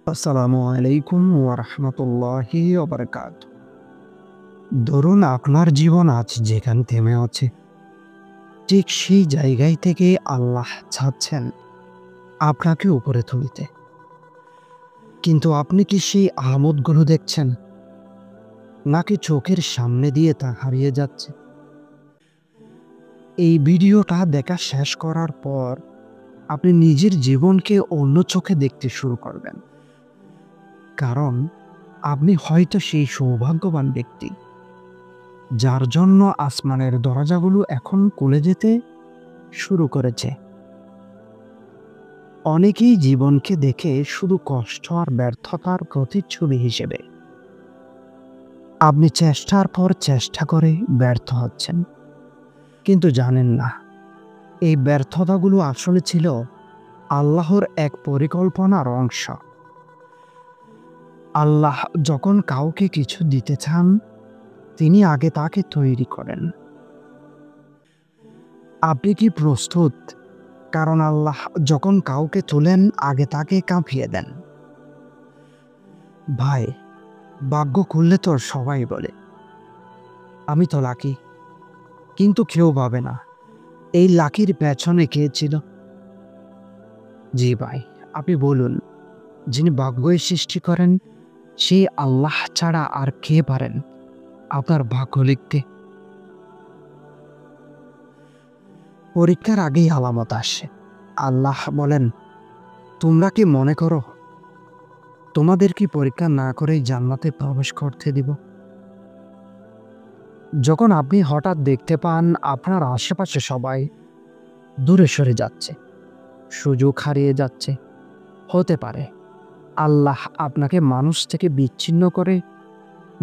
আসসালামু আলাইকুম ওয়া রাহমাতুল্লাহি ওয়া বারাকাতুহু। ধরুন আপনার জীবন আজ যেখানে থেমে আছে, ঠিক সেই জায়গায় থেকে আল্লাহ চাচ্ছেন আপনাকে উপরে তুলতে। কিন্তু আপনি কি সেই আলামতগুলো দেখছেন? নাকি চোখের সামনে দিয়ে তা হারিয়ে যাচ্ছে? এই ভিডিওটা দেখা শেষ করার পর আপনি নিজের জীবনকে অন্য চোখে দেখতে শুরু করবেন। কারণ আপনি হয়তো সেই সৌভাগ্যবান ব্যক্তি যার জন্য আসমানের দরজাগুলো এখন খুলে যেতে শুরু করেছে। অনেকেই জীবনকে দেখে শুধু কষ্ট আর ব্যর্থতার প্রতিচ্ছবি হিসেবে। আপনি চেষ্টার পর চেষ্টা করে ব্যর্থ হচ্ছেন, কিন্তু জানেন না এই ব্যর্থতাগুলো আসলে ছিল আল্লাহর এক পরিকল্পনার অংশ। আল্লাহ যখন কাউকে কিছু দিতে চান, তিনি আগে তাকে তৈরি করেন। আপনি কি প্রস্তুত? কারণ আল্লাহ যখন কাউকে তোলেন, আগে তাকে কাঁপিয়ে দেন। ভাই, ভাগ্য খুললে তো সবাই বলে আমি তো লাকি, কিন্তু কেউ ভাবে না এই লাকির পেছনে কে ছিল। জি ভাই, আপনি বলুন, যিনি ভাগ্যই সৃষ্টি করেন সেই আল্লাহ ছাড়া আর কে পারেন আপনার ভাগ্য লিখতে? পরীক্ষার আগেই আলামত আসে। আল্লাহ বলেন, তোমরা কি মনে করো তোমাদের কি পরীক্ষা না করেই জান্নাতে প্রবেশ করতে দিব? যখন আপনি হঠাৎ দেখতে পান আপনার আশেপাশে সবাই দূরে সরে যাচ্ছে, সুযোগ হারিয়ে যাচ্ছে, হতে পারে আল্লাহ আপনাকে মানুষ থেকে বিচ্ছিন্ন করে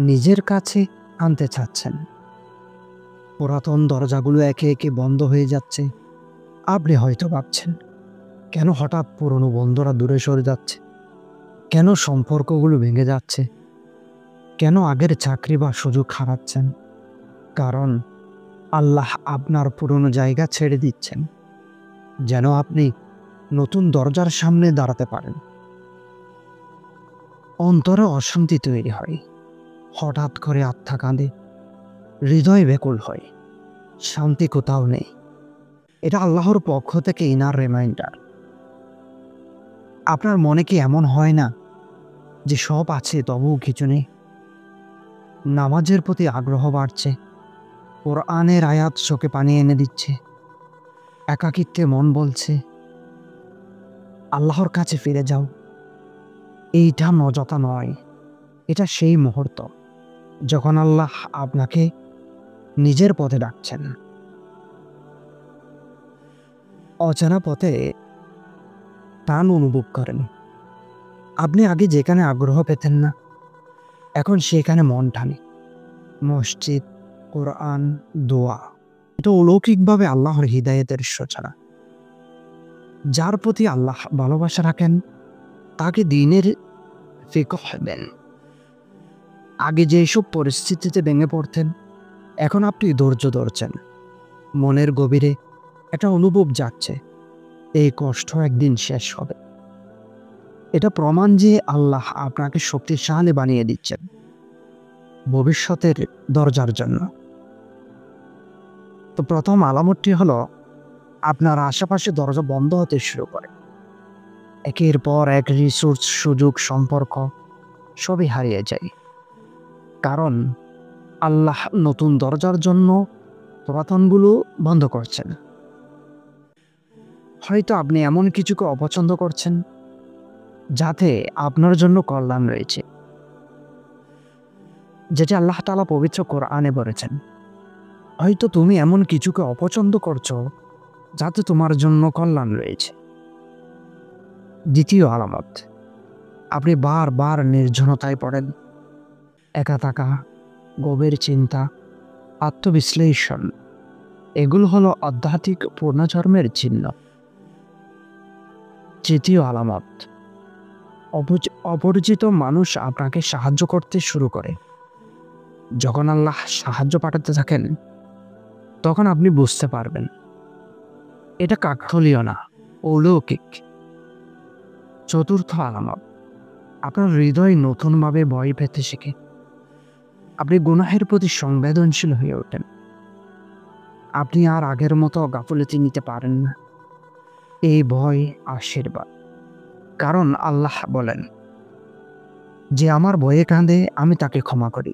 নিজের কাছে আনতে চাচ্ছেন। পুরাতন দরজাগুলো একে একে বন্ধ হয়ে যাচ্ছে। আপনি হয়তো ভাবছেন, কেন হঠাৎ পুরনো বন্ধুরা দূরে সরে যাচ্ছে? কেন সম্পর্কগুলো ভেঙে যাচ্ছে? কেন আগের চাকরি বা সুযোগ হারাচ্ছেন? কারণ আল্লাহ আপনার পুরনো জায়গা ছেড়ে দিচ্ছেন, যেন আপনি নতুন দরজার সামনে দাঁড়াতে পারেন। অন্তরে অশান্তি তৈরি হয়, হঠাৎ করে আত্মা কাঁদে, হৃদয় ব্যাকুল হয়, শান্তি কোথাও নেই। এটা আল্লাহর পক্ষ থেকে ইনার রিমাইন্ডার। আপনার মনে কি এমন হয় না যে সব আছে তবুও কিছু নেই? নামাজের প্রতি আগ্রহ বাড়ছে, কোরআনের আয়াত চোখে পানি এনে দিচ্ছে, একাকিত্বে মন বলছে আল্লাহর কাছে ফিরে যাও। এইটা মজা নয়, এটা সেই মুহূর্ত যখন আল্লাহ আপনাকে নিজের পথে ডাকছেন। অচেনা পথে টান অনুভব করেন। আপনি আগে যেখানে আগ্রহ পেতেন না, এখন সেখানে মন টানে। মসজিদ, কোরআন, দোয়া, এটা অলৌকিকভাবে আল্লাহর হিদায়াতের সূচনা। যার প্রতি আল্লাহ ভালোবাসা রাখেন তাকে দিনের ফিকহ দেন। আগে যেসব পরিস্থিতিতে ভেঙে পড়তেন, এখন আপনি ধৈর্য ধরছেন। মনের গভীরে একটা অনুভব যাচ্ছে, এই কষ্ট একদিন শেষ হবে। এটা প্রমাণ যে আল্লাহ আপনাকে শক্তিশালী বানিয়ে দিচ্ছেন ভবিষ্যতের দরজার জন্য। তো প্রথম আলামতটি হলো, আপনার আশেপাশে দরজা বন্ধ হতে শুরু করে। একের পর এক রিসোর্স, সুযোগ, সম্পর্ক সবই হারিয়ে যায়। কারণ আল্লাহ নতুন দরজার জন্য পুরাতনগুলো বন্ধ করছেন। হয়তো আপনি এমন কিছুকে অপছন্দ করছেন যাতে আপনার জন্য কল্যাণ রয়েছে, যেটা আল্লাহ তাআলা পবিত্র কোরআনে বলেছেন। হয়তো তুমি এমন কিছুকে অপছন্দ করছো যাতে তোমার জন্য কল্যাণ রয়েছে। দ্বিতীয় আলামত, আপনি বারবার নির্জনতায় পড়েন। একা থাকা, গভীর চিন্তা, আত্মবিশ্লেষণ, এগুলো হলো আধ্যাত্মিক পুনর্জন্মের চিহ্ন। তৃতীয় আলামত, অপরিচিত মানুষ আপনাকে সাহায্য করতে শুরু করে। যখন আল্লাহ সাহায্য পাঠাতে থাকেন, তখন আপনি বুঝতে পারবেন এটা কাকতালীয় না, অলৌকিক। চতুর্থ আলামত, আপনার হৃদয় নতুনভাবে ভয় পেতে শেখে। আপনি গুনাহের প্রতি সংবেদনশীল হয়ে ওঠেন। আপনি আর আগের মতো গাফিলতি নিতে পারেন না। এই ভয় আশীর্বাদ। কারণ আল্লাহ বলেন, যে আমার ভয়ে কাঁদে আমি তাকে ক্ষমা করি।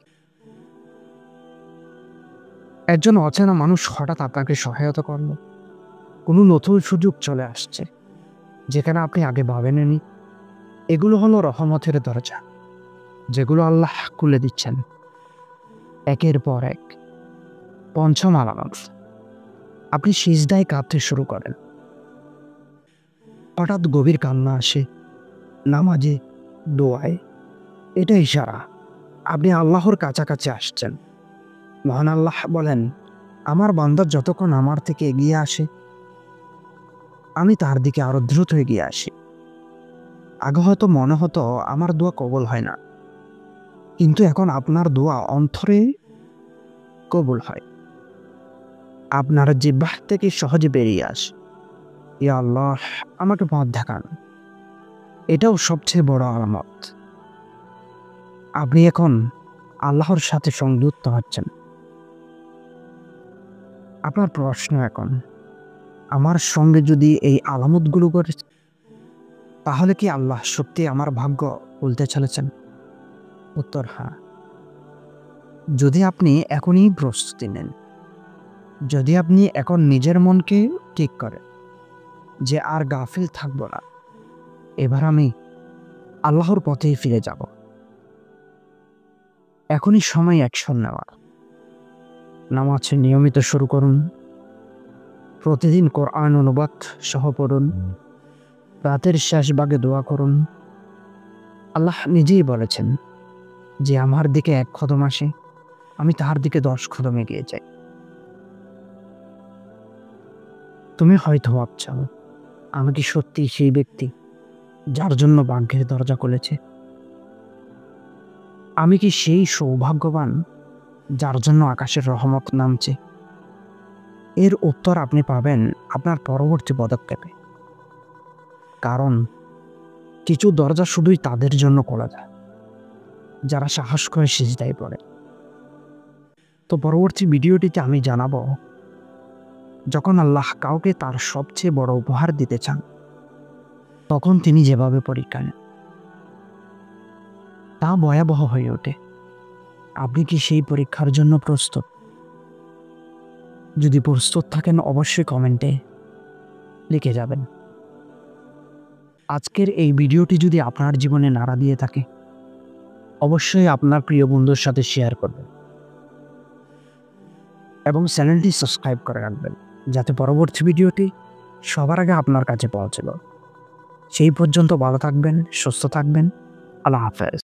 একজন অচেনা মানুষ হঠাৎ আপনাকে সহায়তা করল, কোনো নতুন সুযোগ চলে আসছে যেখানে আপনি আগে ভাবেননি। এগুলো হলো রহমতের দরজা, যেগুলো আল্লাহ খুলে দিচ্ছেন একের পর এক। পঞ্চম আলামত, আপনি সিজদায় কাঁদতে শুরু করেন। হঠাৎ গভীর কান্না আসে নামাজে, দোয়ায়। এটা ইশারা আপনি আল্লাহর কাছাকাছি আসছেন। মহান আল্লাহ বলেন, আমার বান্দা যতক্ষণ আমার থেকে এগিয়ে আসে আমি তার দিকে আরো দ্রুত এগিয়ে আসি। আগে হয়তো মনে হতো আমার দোয়া কবুল হয় না, কিন্তু এখন আপনার দোয়া অন্তরে কবুল হয়। আপনার জিহ্বা থেকে সহজে বেরিয়ে আসে, ইয়া আল্লাহ আমাকে পথ দেখান। এটাও সবচেয়ে বড় আলামত আপনি এখন আল্লাহর সাথে সংযুক্ত হচ্ছেন। আপনার প্রশ্ন এখন, আমার সঙ্গে যদি এই আলামতগুলো ঘটে, তাহলে কি আল্লাহ সত্যি আমার ভাগ্য বলতে চলেছেন? উত্তর হ্যাঁ। যদি আপনি এখনই প্রস্তুতি নেন, যদি আপনি এখন নিজের মনকে ঠিক করেন যে আর গাফিল থাকবো না, এবার আমি আল্লাহর পথেই ফিরে যাব। এখনই সময় অ্যাকশন নেওয়ার। নামাজ নিয়মিত শুরু করুন, প্রতিদিন কোরআন অনুবাদ সহ পড়ুন, রাতের শেষ ভাগে দোয়া করুন। আল্লাহ নিজেই বলেছেন, যে আমার দিকে 1 কদম আসে আমি তাহার দিকে 10 কদম এগিয়ে যাই। তুমি হয়তো ভাবছ, আমি কি সত্যি সেই ব্যক্তি যার জন্য ভাগ্যের দরজা খুলেছে? আমি কি সেই সৌভাগ্যবান যার জন্য আকাশের রহমত নামছে? এর উত্তর আপনি পাবেন আপনার পরবর্তী পদক্ষেপে। কারণ কিছু দরজা শুধুই তাদের জন্য খোলা যায় যারা সাহস করে সিজদায় পড়ে। তো পরবর্তী ভিডিওটিতে আমি জানাবো, যখন আল্লাহ কাউকে তার সবচেয়ে বড় উপহার দিতে চান, তখন তিনি যেভাবে পরীক্ষা নেন তা ভয়াবহ হয়ে ওঠে। আপনি কি সেই পরীক্ষার জন্য প্রস্তুত? যদি প্রস্তুত থাকেন অবশ্যই কমেন্টে লিখে যাবেন। আজকের এই ভিডিওটি যদি আপনার জীবনে নাড়া দিয়ে থাকে, অবশ্যই আপনার প্রিয় বন্ধুর সাথে শেয়ার করবেন এবং চ্যানেলটি সাবস্ক্রাইব করে রাখবেন, যাতে পরবর্তী ভিডিওটি সবার আগে আপনার কাছে পৌঁছাবে। সেই পর্যন্ত ভালো থাকবেন, সুস্থ থাকবেন। আল্লাহ হাফেজ।